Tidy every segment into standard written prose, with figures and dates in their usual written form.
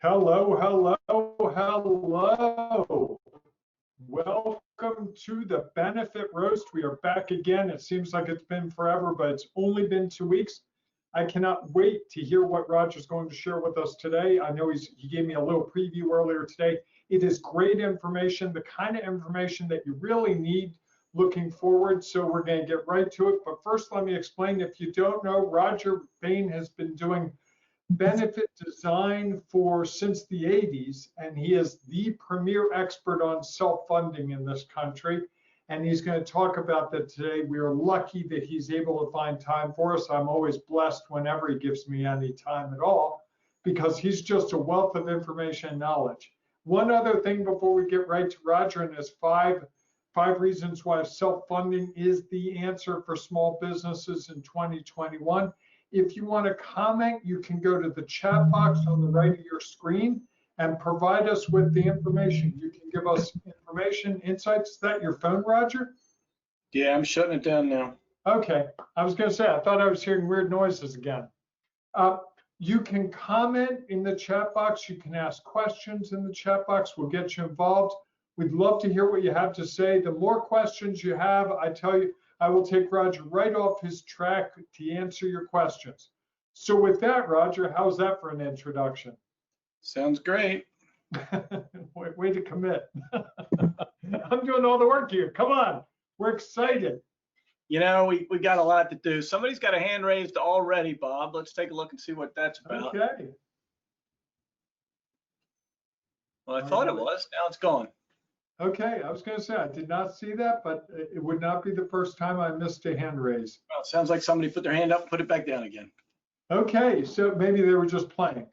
Hello, hello, hello. Welcome to the Benefit Roast. We are back again. It seems like it's been forever, but it's only been 2 weeks. I cannot wait to hear what Rodger's going to share with us today. I know he gave me a little preview earlier today. It is great information, the kind of information that you really need looking forward. So we're going to get right to it. But first, let me explain. If you don't know, Rodger Bayne has been doing benefit design since the 80s, and he is the premier expert on self-funding in this country. And he's going to talk about that today. We are lucky that he's able to find time for us. I'm always blessed whenever he gives me any time at all, because he's just a wealth of information and knowledge. One other thing before we get right to Rodger and his five reasons why self-funding is the answer for small businesses in 2021. If you want to comment, you can go to the chat box on the right of your screen and provide us with the information. You can give us information, insights. Is that your phone, Rodger? Yeah, I'm shutting it down now. Okay. I was going to say, I thought I was hearing weird noises again. You can comment in the chat box. You can ask questions in the chat box. We'll get you involved. We'd love to hear what you have to say. The more questions you have, I tell you, I will take Rodger right off his track to answer your questions. So with that, Rodger, how's that for an introduction? Sounds great. Way to commit. I'm doing all the work here. Come on. We're excited. You know, we got a lot to do. Somebody's got a hand raised already, Bob. Let's take a look and see what that's about. Okay. Well, I thought it was. Now it's gone. Okay, I was going to say, I did not see that, but it would not be the first time I missed a hand raise. Well, it sounds like somebody put their hand up and put it back down again. Okay, so maybe they were just playing.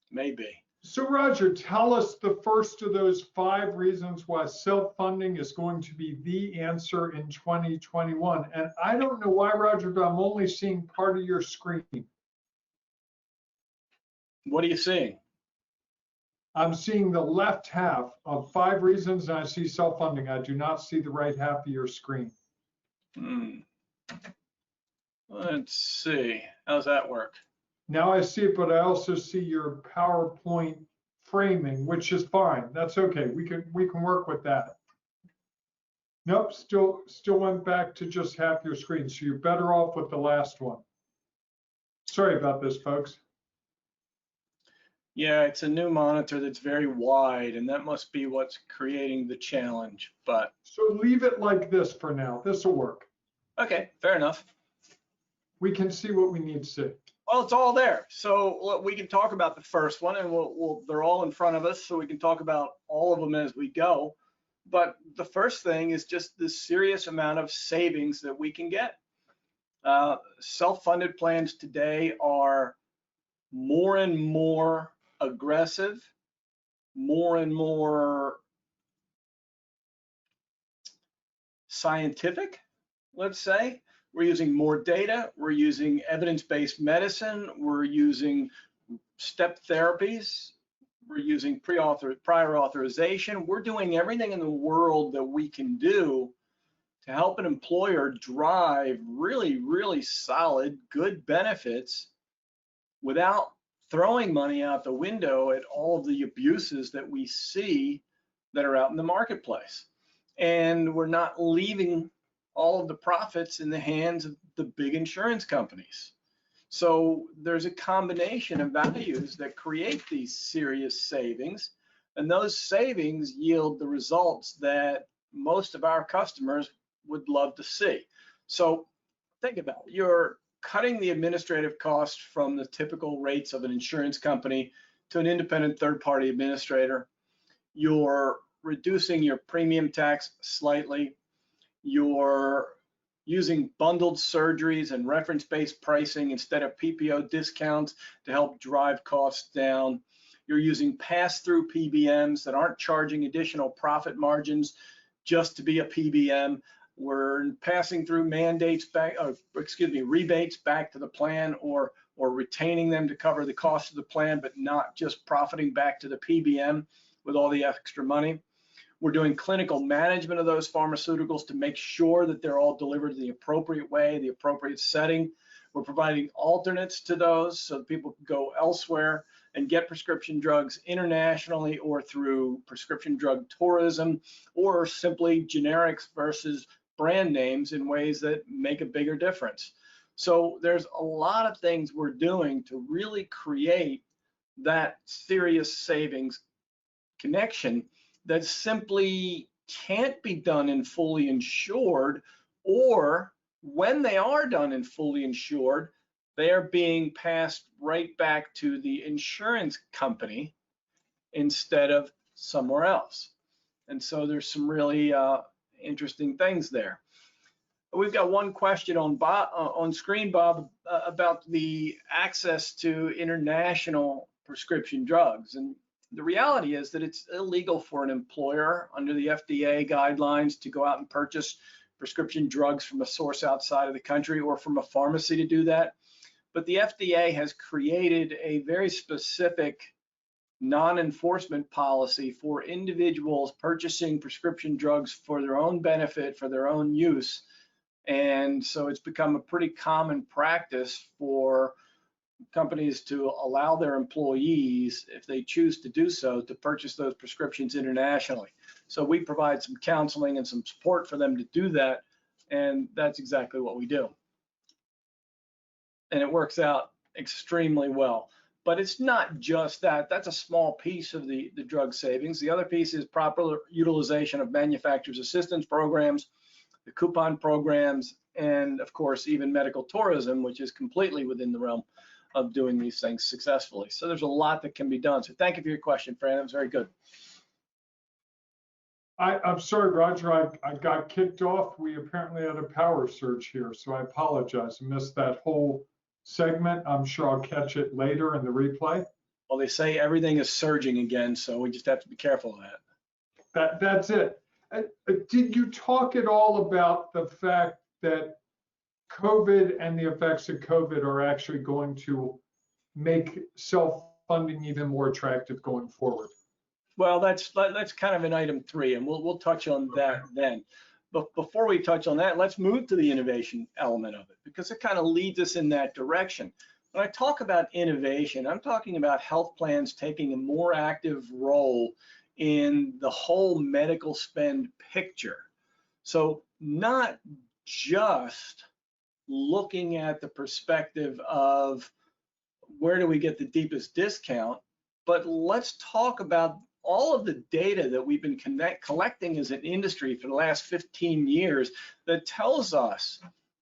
Maybe. So Rodger, tell us the first of those 5 reasons why self-funding is going to be the answer in 2021. And I don't know why, Rodger, but I'm only seeing part of your screen. What are you seeing? I'm seeing the left half of 5 reasons, and I see self-funding. I do not see the right half of your screen. Let's see. How's that work? Now I see it, but I also see your PowerPoint framing, which is fine. That's okay. We can work with that. Nope, still went back to just half your screen. So you're better off with the last one. Sorry about this, folks. Yeah, it's a new monitor that's very wide, and that must be what's creating the challenge. But so leave it like this for now. This will work. Okay, fair enough. We can see what we need to see. Well, it's all there. So we can talk about the first one, and they're all in front of us, so we can talk about all of them as we go. But the first thing is just the serious amount of savings that we can get. Self-funded plans today are more and more aggressive, more and more scientific, let's say. We're using more data, we're using evidence-based medicine, we're using step therapies, we're using prior authorization. We're doing everything in the world that we can do to help an employer drive really, really solid, good benefits without throwing money out the window at all of the abuses that we see that are out in the marketplace. And we're not leaving all of the profits in the hands of the big insurance companies. So there's a combination of values that create these serious savings, and those savings yield the results that most of our customers would love to see. So think about it. You're cutting the administrative costs from the typical rates of an insurance company to an independent third-party administrator. You're reducing your premium tax slightly. You're using bundled surgeries and reference-based pricing instead of PPO discounts to help drive costs down. You're using pass-through PBMs that aren't charging additional profit margins just to be a PBM. We're passing through rebates back to the plan, or retaining them to cover the cost of the plan, but not just profiting back to the PBM with all the extra money. We're doing clinical management of those pharmaceuticals to make sure that they're all delivered in the appropriate way, the appropriate setting. We're providing alternates to those so that people can go elsewhere and get prescription drugs internationally or through prescription drug tourism, or simply generics versus brand names in ways that make a bigger difference. So there's a lot of things we're doing to really create that serious savings connection that simply can't be done in fully insured, or when they are done in fully insured, they are being passed right back to the insurance company instead of somewhere else. And so there's some really interesting things there. We've got one question on screen, Bob, about the access to international prescription drugs. And the reality is that it's illegal for an employer under the FDA guidelines to go out and purchase prescription drugs from a source outside of the country, or from a pharmacy to do that. But the FDA has created a very specific non-enforcement policy for individuals purchasing prescription drugs for their own benefit, for their own use. And so it's become a pretty common practice for companies to allow their employees, if they choose to do so, to purchase those prescriptions internationally. So we provide some counseling and some support for them to do that, and that's exactly what we do. And it works out extremely well. But it's not just that. That's a small piece of the drug savings. The other piece is proper utilization of manufacturers' assistance programs, the coupon programs, and of course, even medical tourism, which is completely within the realm of doing these things successfully. So there's a lot that can be done. So thank you for your question, Fran. That was very good. I'm sorry, Roger, I got kicked off. We apparently had a power surge here, so I apologize. I missed that whole segment. I'm sure I'll catch it later in the replay. Well, they say everything is surging again, so we just have to be careful of that. That's it. Did you talk at all about the fact that COVID and the effects of COVID are actually going to make self-funding even more attractive going forward? Well, that's kind of an item 3, and we'll touch on that then. But before we touch on that, let's move to the innovation element of it, because it kind of leads us in that direction. When I talk about innovation, I'm talking about health plans taking a more active role in the whole medical spend picture. So not just looking at the perspective of where do we get the deepest discount, but let's talk about all of the data that we've been collecting as an industry for the last 15 years that tells us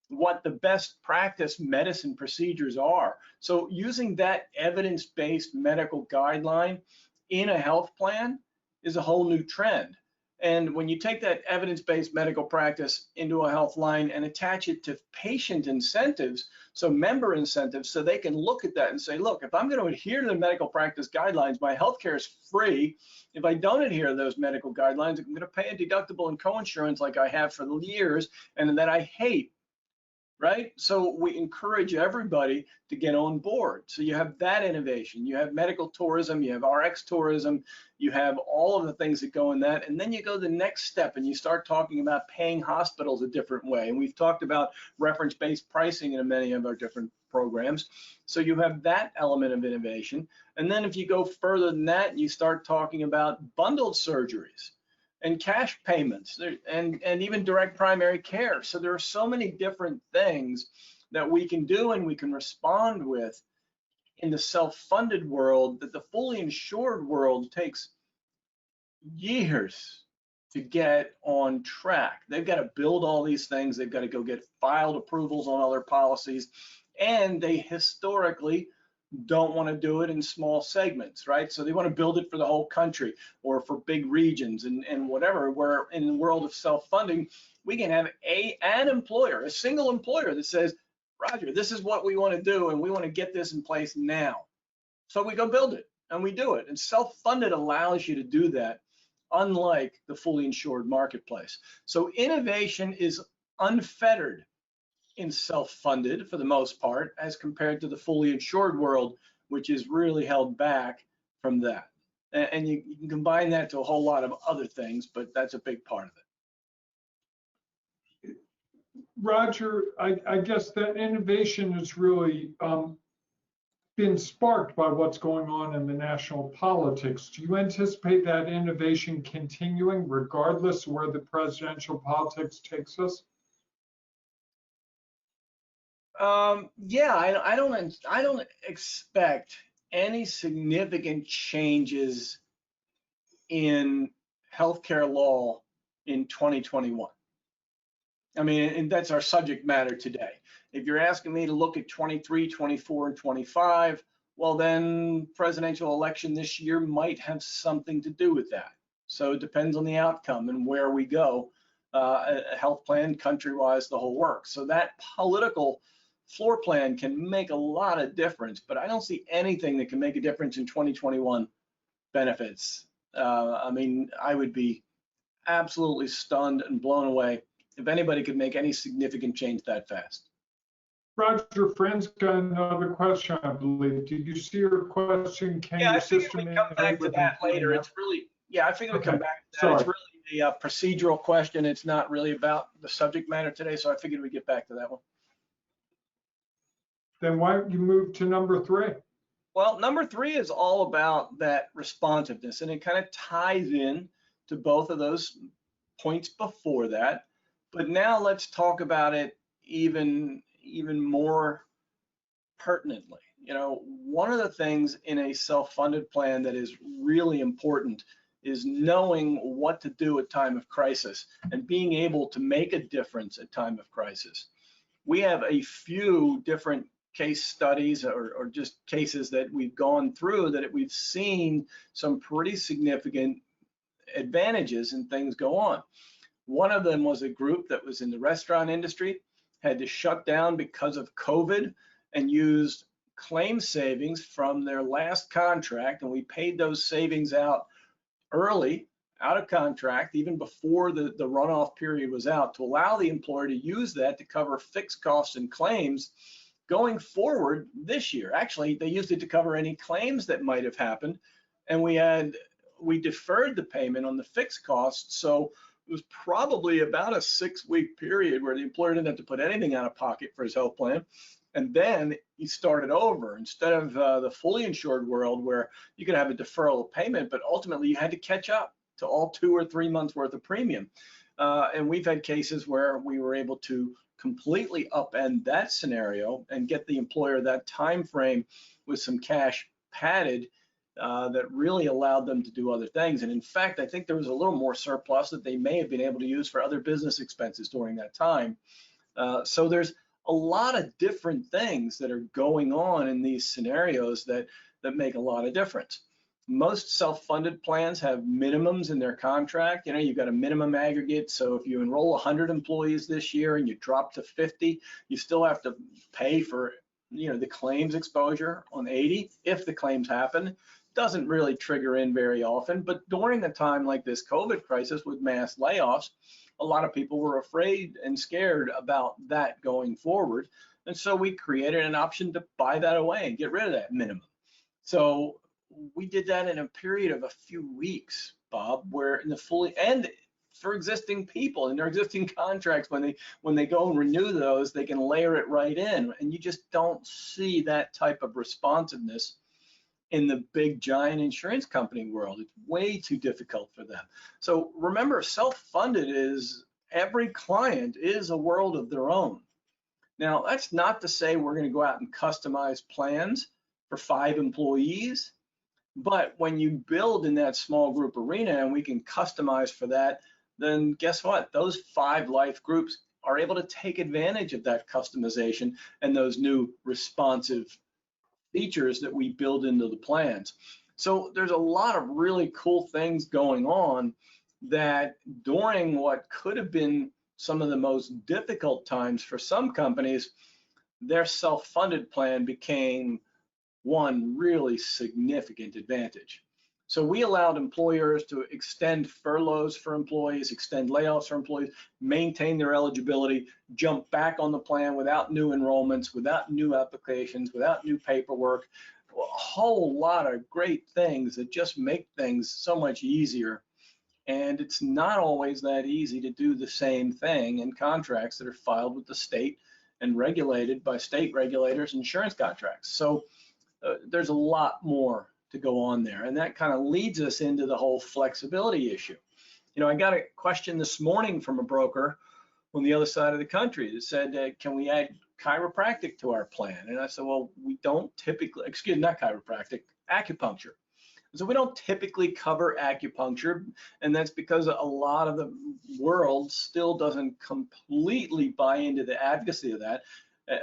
what the best practice medicine procedures are. So using that evidence-based medical guideline in a health plan is a whole new trend. And when you take that evidence-based medical practice into a health line and attach it to patient incentives, so member incentives, so they can look at that and say, look, if I'm going to adhere to the medical practice guidelines, my healthcare is free. If I don't adhere to those medical guidelines, I'm going to pay a deductible and coinsurance like I have for years and that I hate. Right? So we encourage everybody to get on board. So you have that innovation, you have medical tourism, you have RX tourism, you have all of the things that go in that. And then you go the next step and you start talking about paying hospitals a different way. And we've talked about reference-based pricing in many of our different programs. So you have that element of innovation. And then if you go further than that, you start talking about bundled surgeries and cash payments, and even direct primary care. So there are so many different things that we can do and we can respond with in the self-funded world that the fully insured world takes years to get on track. They've got to build all these things. They've got to go get filed approvals on other policies, and they historically don't want to do it in small segments, right? So they want to build it for the whole country or for big regions and whatever, where in the world of self-funding, we can have an employer, a single employer that says, Roger, this is what we want to do and we want to get this in place now. So we go build it and we do it. And self-funded allows you to do that, unlike the fully insured marketplace. So innovation is unfettered in self-funded for the most part, as compared to the fully insured world, which is really held back from that. And you can combine that to a whole lot of other things, but that's a big part of it. Roger, I guess that innovation is really been sparked by what's going on in the national politics. Do you anticipate that innovation continuing regardless of where the presidential politics takes us? Yeah, I don't expect any significant changes in healthcare law in 2021. I mean, and that's our subject matter today. If you're asking me to look at 23, 24, and 25, well, then presidential election this year might have something to do with that. So it depends on the outcome and where we go, a health plan, country-wise, the whole works. So that political floor plan can make a lot of difference, but I don't see anything that can make a difference in 2021 benefits. I mean, I would be absolutely stunned and blown away if anybody could make any significant change that fast. Roger, Friend's got another question, I believe. Did you see your question? Can Yeah, your I figured system we'd come back to that later. It's really, yeah, I figured we'd come back to that. Sorry. It's really a procedural question. It's not really about the subject matter today, so I figured we'd get back to that one. Then why don't you move to number 3? Well, number 3 is all about that responsiveness, and it kind of ties in to both of those points before that. But now let's talk about it even more pertinently. You know, one of the things in a self-funded plan that is really important is knowing what to do at time of crisis and being able to make a difference at time of crisis. We have a few different case studies or just cases that we've gone through that we've seen some pretty significant advantages and things go on. One of them was a group that was in the restaurant industry, had to shut down because of COVID and used claim savings from their last contract, and we paid those savings out early, out of contract, even before the runoff period was out, to allow the employer to use that to cover fixed costs and claims going forward this year. Actually, they used it to cover any claims that might have happened, and we deferred the payment on the fixed costs, so it was probably about a 6-week period where the employer didn't have to put anything out of pocket for his health plan. And then he started over instead of the fully insured world where you could have a deferral of payment, but ultimately you had to catch up to all 2 or 3 months worth of premium. And we've had cases where we were able to completely upend that scenario and get the employer that time frame with some cash padded that really allowed them to do other things. And in fact, I think there was a little more surplus that they may have been able to use for other business expenses during that time. So there's a lot of different things that are going on in these scenarios that make a lot of difference. Most self-funded plans have minimums in their contract. You know, you've got a minimum aggregate. So if you enroll 100 employees this year and you drop to 50, you still have to pay for, you know, the claims exposure on 80 if the claims happen. Doesn't really trigger in very often, but during a time like this COVID crisis with mass layoffs, a lot of people were afraid and scared about that going forward. And so we created an option to buy that away and get rid of that minimum. So we did that in a period of a few weeks, Bob, where in the fully, and for existing people in their existing contracts, when they go and renew those, they can layer it right in. And you just don't see that type of responsiveness in the big giant insurance company world. It's way too difficult for them. So remember, self-funded is every client is a world of their own. Now, that's not to say we're going to go out and customize plans for 5 employees, but when you build in that small group arena and we can customize for that, then guess what? Those 5 life groups are able to take advantage of that customization and those new responsive features that we build into the plans. So there's a lot of really cool things going on that during what could have been some of the most difficult times for some companies, their self-funded plan became one really significant advantage. So we allowed employers to extend furloughs for employees, extend layoffs for employees, maintain their eligibility, jump back on the plan without new enrollments, without new applications, without new paperwork, a whole lot of great things that just make things so much easier. And it's not always that easy to do the same thing in contracts that are filed with the state and regulated by state regulators, insurance contracts. So there's a lot more to go on there. And that kind of leads us into the whole flexibility issue. You know, I got a question this morning from a broker on the other side of the country that said, can we add chiropractic to our plan? And I said, well, we don't typically, excuse me, not chiropractic, acupuncture. So we don't typically cover acupuncture, and that's because a lot of the world still doesn't completely buy into the advocacy of that,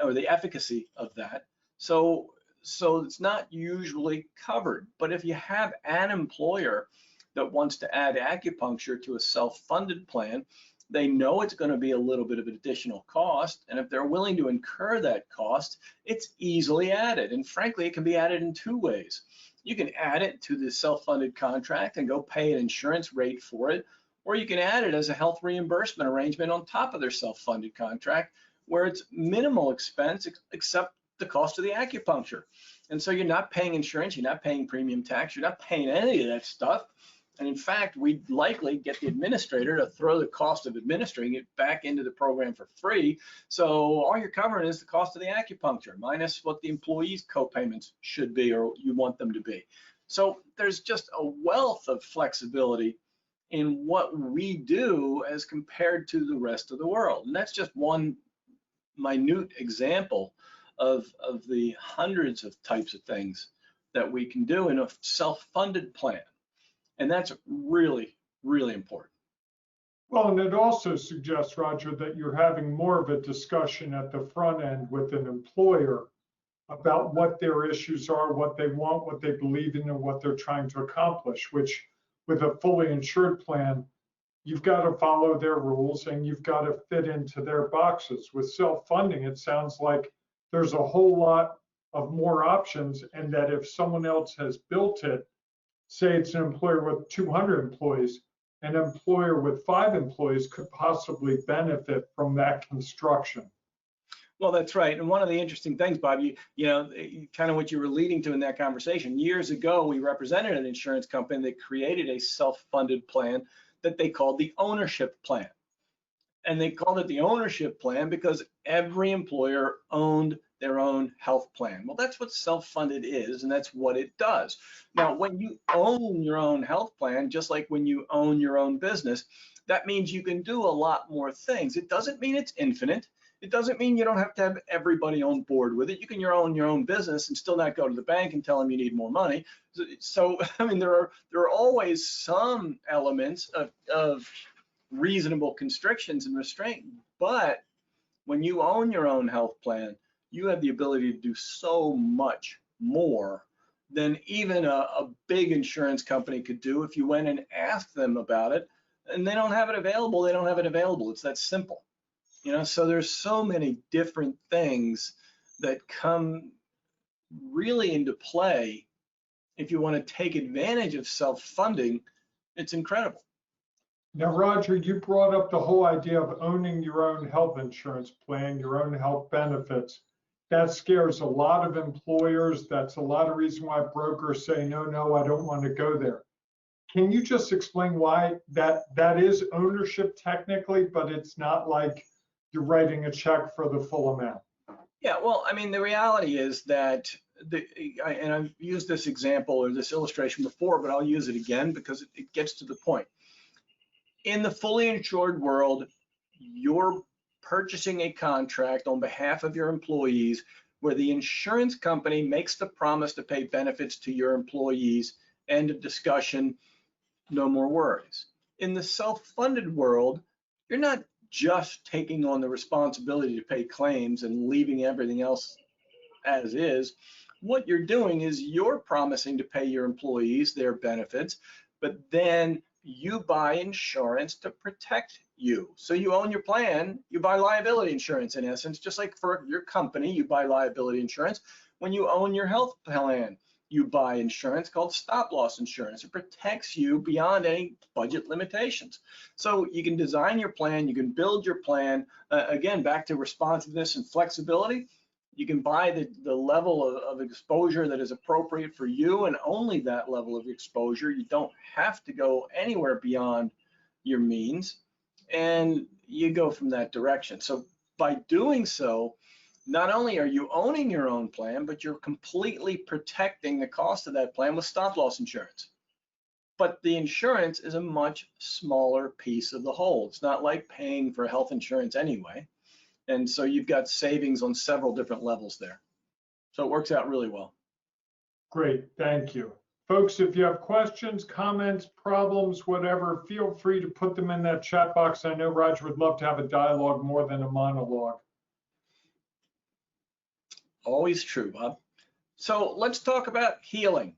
or the efficacy of that. So it's not usually covered. But if you have an employer that wants to add acupuncture to a self-funded plan, they know it's going to be a little bit of an additional cost, and if they're willing to incur that cost, it's easily added. And frankly, it can be added in two ways. You can add it to the self-funded contract and go pay an insurance rate for it, or you can add it as a health reimbursement arrangement on top of their self-funded contract, where it's minimal expense except the cost of the acupuncture. And so you're not paying insurance, you're not paying premium tax, you're not paying any of that stuff. And in fact, we'd likely get the administrator to throw the cost of administering it back into the program for free. So all you're covering is the cost of the acupuncture minus what the employee's co-payments should be or you want them to be. So there's just a wealth of flexibility in what we do as compared to the rest of the world. And that's just one minute example of the hundreds of types of things that we can do in a self-funded plan. And that's really, really important. Well, and it also suggests, Rodger, that you're having more of a discussion at the front end with an employer about what their issues are, what they want, what they believe in, and what they're trying to accomplish, which with a fully insured plan, you've got to follow their rules and you've got to fit into their boxes. With self-funding, it sounds like there's a whole lot of more options, and that if someone else has built it, say it's an employer with 200 employees, an employer with 5 employees could possibly benefit from that construction. Well, that's right. And one of the interesting things, Bob, you know, kind of what you were leading to in that conversation, years ago, we represented an insurance company that created a self-funded plan that they called the ownership plan. And they called it the ownership plan because every employer owned their own health plan. Well, that's what self-funded is, and that's what it does. Now, when you own your own health plan, just like when you own your own business, that means you can do a lot more things. It doesn't mean it's infinite. It doesn't mean you don't have to have everybody on board with it. You can own your own business and still not go to the bank and tell them you need more money. So I mean, there are always some elements of reasonable constrictions and restraint, but when you own your own health plan, you have the ability to do so much more than even a big insurance company could do if you went and asked them about it, and they don't have it available. They don't have it available. It's that simple. You know, so there's so many different things that come really into play. If you want to take advantage of self-funding, it's incredible. Now, Rodger, you brought up the whole idea of owning your own health insurance plan, your own health benefits. That scares a lot of employers. That's a lot of reason why brokers say, no, I don't want to go there. Can you just explain why that is ownership technically, but it's not like you're writing a check for the full amount? Yeah, well, I mean, the reality is that, and I've used this example or this illustration before, but I'll use it again because it gets to the point. In the fully insured world, you're purchasing a contract on behalf of your employees where the insurance company makes the promise to pay benefits to your employees. End of discussion, no more worries. In the self-funded world, you're not just taking on the responsibility to pay claims and leaving everything else as is. What you're doing is you're promising to pay your employees their benefits, but then you buy insurance to protect you. So you own your plan, you buy liability insurance in essence, just like for your company, you buy liability insurance. When you own your health plan, you buy insurance called stop loss insurance. It protects you beyond any budget limitations. So you can design your plan, you can build your plan. Again, back to responsiveness and flexibility. You can buy the level of exposure that is appropriate for you and only that level of exposure. You don't have to go anywhere beyond your means, and you go from that direction. So by doing so, not only are you owning your own plan, but you're completely protecting the cost of that plan with stop loss insurance. But the insurance is a much smaller piece of the whole. It's not like paying for health insurance anyway. And so you've got savings on several different levels there. So it works out really well. Great, thank you. Folks, if you have questions, comments, problems, whatever, feel free to put them in that chat box. I know Rodger would love to have a dialogue more than a monologue. Always true, Bob. So let's talk about healing.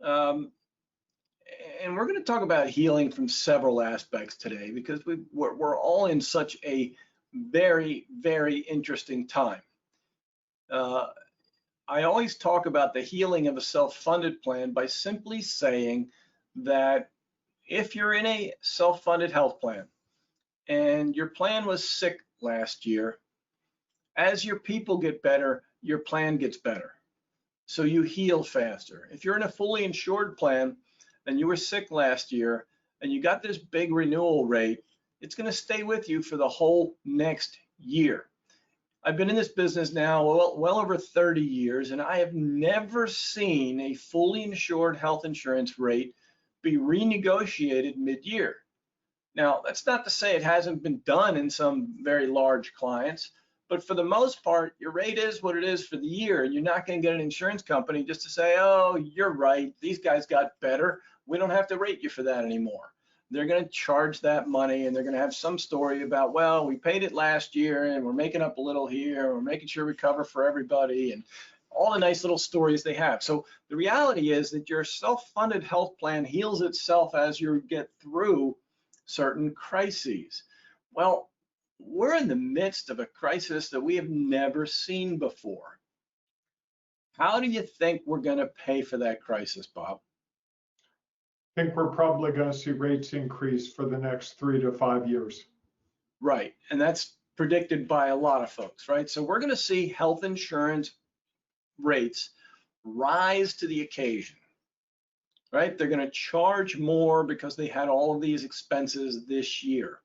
And we're going to talk about healing from several aspects today because we're all in such a very, very interesting time. I always talk about the healing of a self-funded plan by simply saying that if you're in a self-funded health plan and your plan was sick last year, as your people get better, your plan gets better. So you heal faster. If you're in a fully insured plan and you were sick last year and you got this big renewal rate, it's going to stay with you for the whole next year. I've been in this business now well over 30 years, and I have never seen a fully insured health insurance rate be renegotiated mid-year. Now, that's not to say it hasn't been done in some very large clients, but for the most part, your rate is what it is for the year, and you're not going to get an insurance company just to say, oh, you're right, these guys got better, we don't have to rate you for that anymore. They're going to charge that money, and they're going to have some story about, well, we paid it last year and we're making up a little here, we're making sure we cover for everybody, and all the nice little stories they have. So the reality is that your self-funded health plan heals itself as you get through certain crises. Well, we're in the midst of a crisis that we have never seen before. How do you think we're going to pay for that crisis, Bob? I think we're probably going to see rates increase for the next 3 to 5 years. Right, and that's predicted by a lot of folks, right? So we're going to see health insurance rates rise to the occasion, right? They're going to charge more because they had all of these expenses this year.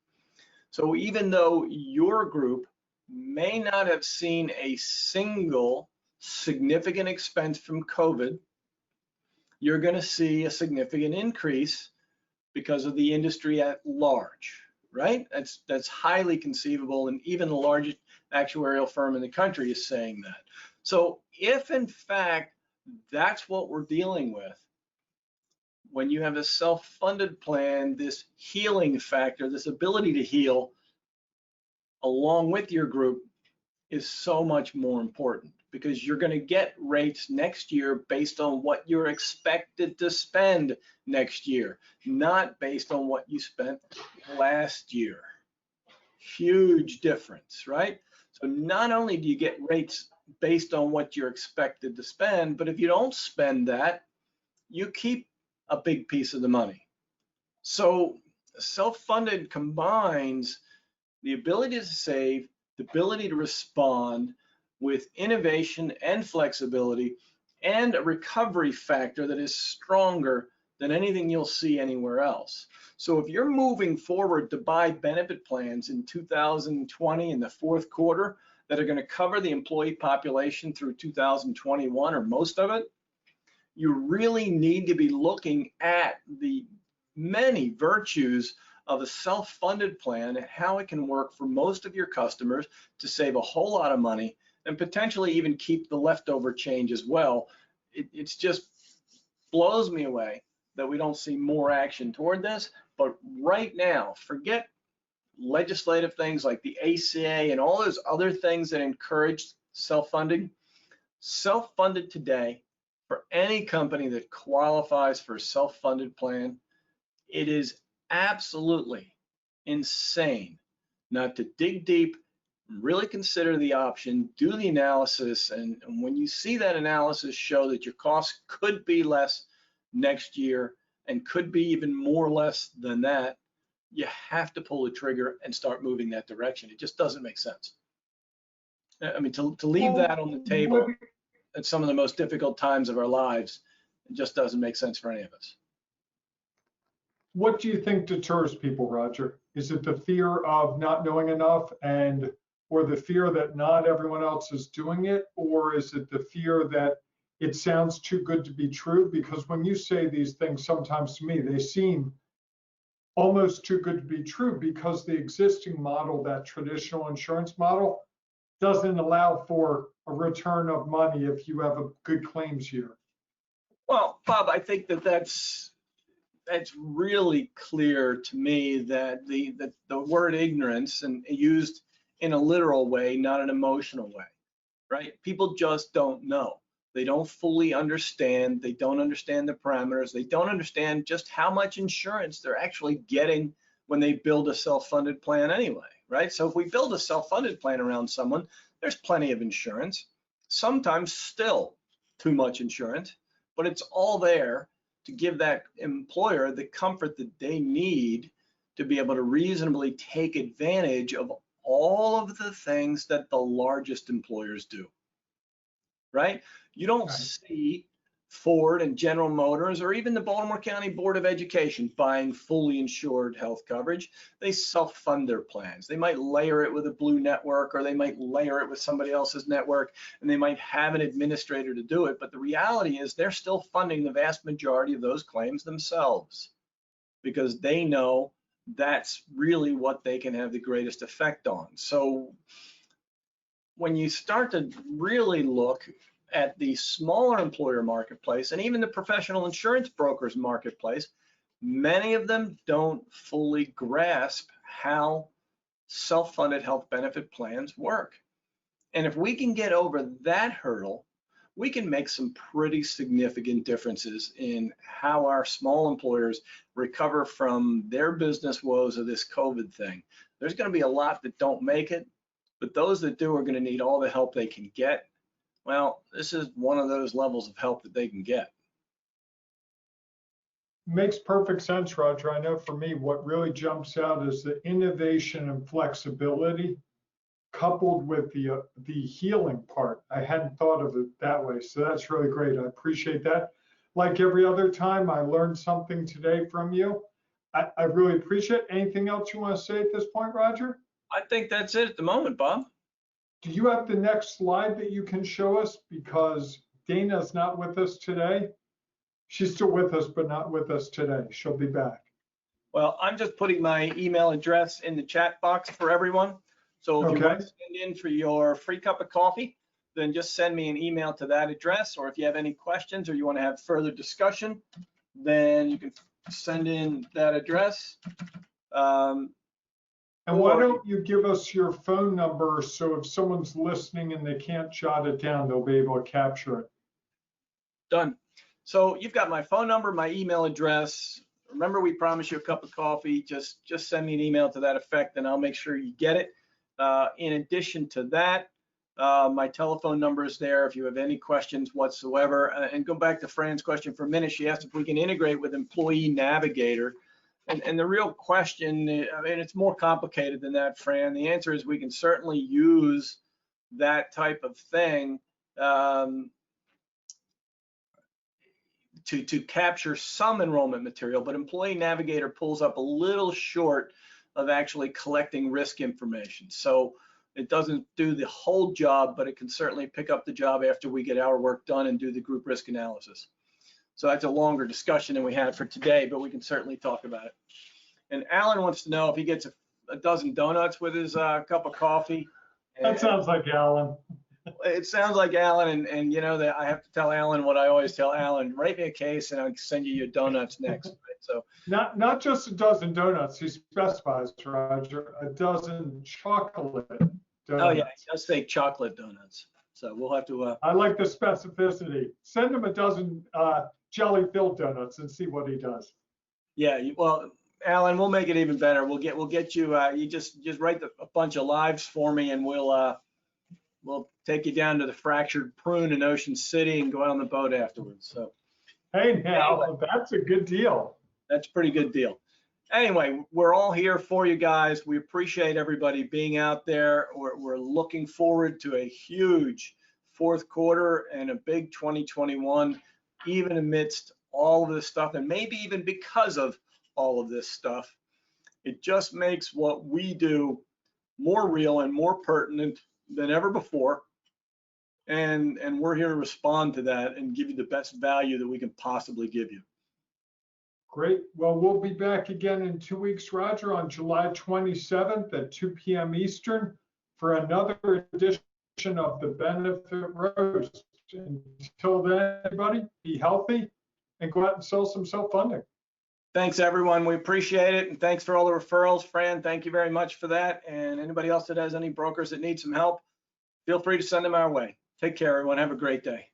So even though your group may not have seen a single significant expense from COVID, you're going to see a significant increase because of the industry at large, right? That's highly conceivable, and even the largest actuarial firm in the country is saying that. So if in fact that's what we're dealing with, when you have a self-funded plan, this healing factor, this ability to heal along with your group is so much more important, because you're going to get rates next year based on what you're expected to spend next year, not based on what you spent last year. Huge difference, right? So not only do you get rates based on what you're expected to spend, but if you don't spend that, you keep a big piece of the money. So self-funded combines the ability to save, the ability to respond with innovation and flexibility, and a recovery factor that is stronger than anything you'll see anywhere else. So if you're moving forward to buy benefit plans in 2020 in the fourth quarter that are going to cover the employee population through 2021 or most of it, you really need to be looking at the many virtues of a self-funded plan and how it can work for most of your customers to save a whole lot of money and potentially even keep the leftover change as well. It's just blows me away that we don't see more action toward this. But right now, forget legislative things like the ACA and all those other things that encourage self-funding. Self-funded today, for any company that qualifies for a self-funded plan, it is absolutely insane not to dig deep, really consider the option, do the analysis, and when you see that analysis show that your costs could be less next year and could be even more less than that, you have to pull the trigger and start moving that direction. It just doesn't make sense. I mean, to leave that on the table at some of the most difficult times of our lives, it just doesn't make sense for any of us. What do you think deters people, Rodger? Is it the fear of not knowing enough, or the fear that not everyone else is doing it? Or is it the fear that it sounds too good to be true? Because when you say these things, sometimes to me, they seem almost too good to be true, because the existing model, that traditional insurance model, doesn't allow for a return of money if you have a good claims year. Well, Bob, I think that's really clear to me that the word ignorance, and used in a literal way, not an emotional way, right? People just don't know. They don't fully understand. They don't understand the parameters. They don't understand just how much insurance they're actually getting when they build a self-funded plan anyway, right? So if we build a self-funded plan around someone, there's plenty of insurance, sometimes still too much insurance, but it's all there to give that employer the comfort that they need to be able to reasonably take advantage of all of the things that the largest employers do, right? You don't see Ford and General Motors, or even the Baltimore County Board of Education, buying fully insured health coverage. They self-fund their plans. They might layer it with a Blue network, or they might layer it with somebody else's network, and they might have an administrator to do it. But the reality is they're still funding the vast majority of those claims themselves, because they know that's really what they can have the greatest effect on. So when you start to really look at the smaller employer marketplace, and even the professional insurance brokers marketplace, many of them don't fully grasp how self-funded health benefit plans work. And if we can get over that hurdle, we can make some pretty significant differences in how our small employers recover from their business woes of this COVID thing. There's going to be a lot that don't make it, but those that do are going to need all the help they can get. Well, this is one of those levels of help that they can get. Makes perfect sense, Rodger. I know for me, what really jumps out is the innovation and flexibility coupled with the healing part. I hadn't thought of it that way, so that's really great. I appreciate that. Like every other time, I learned something today from you. I really appreciate it. Anything else you want to say at this point, Rodger? I think that's it at the moment, Bob. Do you have the next slide that you can show us? Because Dana's not with us today. She's still with us, but not with us today. She'll be back. Well, I'm just putting my email address in the chat box for everyone. So if you want to send in for your free cup of coffee, then just send me an email to that address. Or if you have any questions or you want to have further discussion, then you can send in that address. And why don't you give us your phone number, so if someone's listening and they can't jot it down, they'll be able to capture it. Done. So you've got my phone number, my email address. Remember, we promised you a cup of coffee. Just send me an email to that effect, and I'll make sure you get it. In addition to that, my telephone number is there if you have any questions whatsoever. And go back to Fran's question for a minute. She asked if we can integrate with Employee Navigator. And the real question, I mean, it's more complicated than that, Fran. The answer is we can certainly use that type of thing to capture some enrollment material, but Employee Navigator pulls up a little short of actually collecting risk information. So it doesn't do the whole job, but it can certainly pick up the job after we get our work done and do the group risk analysis. So that's a longer discussion than we had for today, but we can certainly talk about it. And Alan wants to know if he gets a dozen donuts with his cup of coffee. That sounds like Alan. It sounds like Alan, and you know that I have to tell Alan what I always tell Alan: write me a case, and I'll send you your donuts next. Right? So not just a dozen donuts. He specifies, Rodger, a dozen chocolate donuts. Oh yeah, he does say chocolate donuts. So we'll have to. I like the specificity. Send him a dozen jelly-filled donuts and see what he does. Yeah, well, Alan, we'll make it even better. We'll get you. You just write a bunch of lives for me, and we'll take you down to the Fractured Prune in Ocean City and go out on the boat afterwards. So. Hey, now anyway, that's a good deal. That's a pretty good deal. Anyway, we're all here for you guys. We appreciate everybody being out there. We're looking forward to a huge fourth quarter and a big 2021, even amidst all of this stuff, and maybe even because of all of this stuff. It just makes what we do more real and more pertinent than ever before. And we're here to respond to that and give you the best value that we can possibly give you. Great. Well, we'll be back again in 2 weeks, Rodger, on July 27th at 2 p.m. Eastern for another edition of the Benefit Roast. Until then, everybody, be healthy and go out and sell some self-funding. Thanks, everyone. We appreciate it. And thanks for all the referrals. Fran, thank you very much for that. And anybody else that has any brokers that need some help, feel free to send them our way. Take care, everyone. Have a great day.